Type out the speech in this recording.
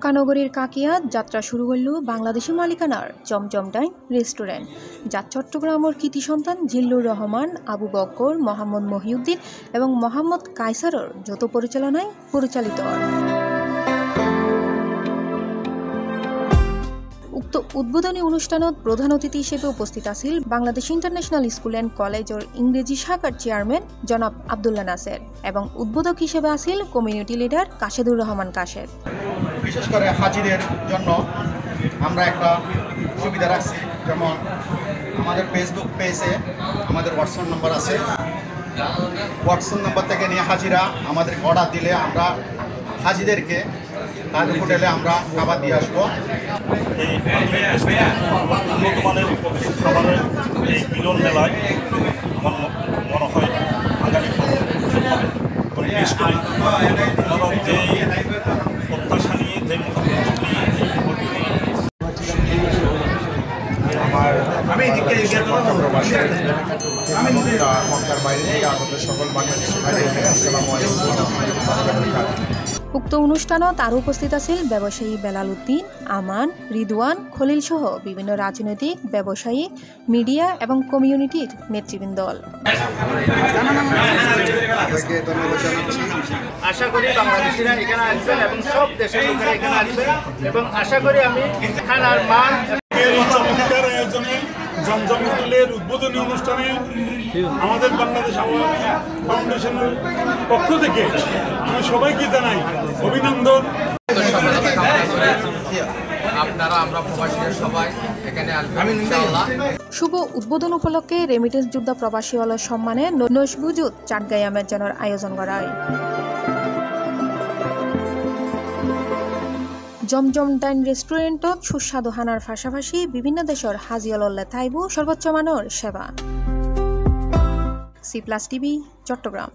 মক্কানগরীর কাকিয়াত যাত্রা শুরু হইল বাংলাদেশি মালিকানার জমজম ডাইন রেস্টুরেন্ট, যা চট্টগ্রামের কৃতি সন্তান জিল্লুর রহমান, আবু বক্কর, মোহাম্মদ মহিউদ্দিন এবং মোহাম্মদ কায়সারের যৌথ পরিচালনায় পরিচালিত। উক্ত উদ্বোধনী অনুষ্ঠানত প্রধান অতিথি হিসেবে উপস্থিত আছিল বাংলাদেশ ইন্টারন্যাশনাল স্কুল অ্যান্ড কলেজের ইংরেজি শাখার চেয়ারম্যান জনাব আব্দুল্লাহ নাসের এবং উদ্বোধক হিসেবে আছিল কমিউনিটি লিডার কাশেদুর রহমান কাশেদ। বিশেষ করে হাজিদের জন্য আমরা একটা সুবিধা রাখছি, যেমন আমাদের ফেসবুক পেজে আমাদের হোয়াটসঅ্যাপ নম্বর আছে। হোয়াটসঅ্যাপ নম্বর থেকে নিয়ে হাজিরা আমাদের অর্ডার দিলে আমরা হাজিদেরকে তাদের হোটেলে আমরা খাবার দিয়ে আসবো। এই উন্নত মানের খাবারের এই মিলন মেলায় আমার মনে হয় আগামী বিশেষ করে যে প্রত্যাশা নিয়ে যে মক্কার বাইরে থেকে আগত সকল বাংলাদেশি ভাইদেরকে আসসালামু আলাইকুম। উক্ত অনুষ্ঠানত আরও উপস্থিত আছিল ব্যবসায়ী বেলাল উদ্দিন, আমান, রিদওয়ান, খলিল সহ বিভিন্ন রাজনৈতিক, ব্যবসায়ী, মিডিয়া এবং কমিউনিটির নেতৃবৃন্দ। আশা করি বাংলাদেশিরা এখানে আসবেন এবং সব দেশের লোকেরা এখানে আসবেন এবং আশা করি আমি খানার মান চমৎকার আয়োজনে জমজম হোটেলের উদ্বোধনী অনুষ্ঠানে আমাদের বাংলাদেশ আওয়ামী ফাউন্ডেশনের পক্ষ থেকে আমি সবাইকে জানাই অভিনন্দন। শুভ উদ্বোধন উপলক্ষে রেমিটেন্স যোদ্ধা প্রবাসী হল সম্মানে নৈশভুজুত চাটগাঁই আমের আয়োজন করা হয়। জমজম ডাইন রেস্টুরেন্টত সুস্বাদু হানার পাশাপাশি বিভিন্ন দেশের হাজিয়ললে থাইবু সর্বোচ্চ মানের সেবা। C+ TV, Chittagong.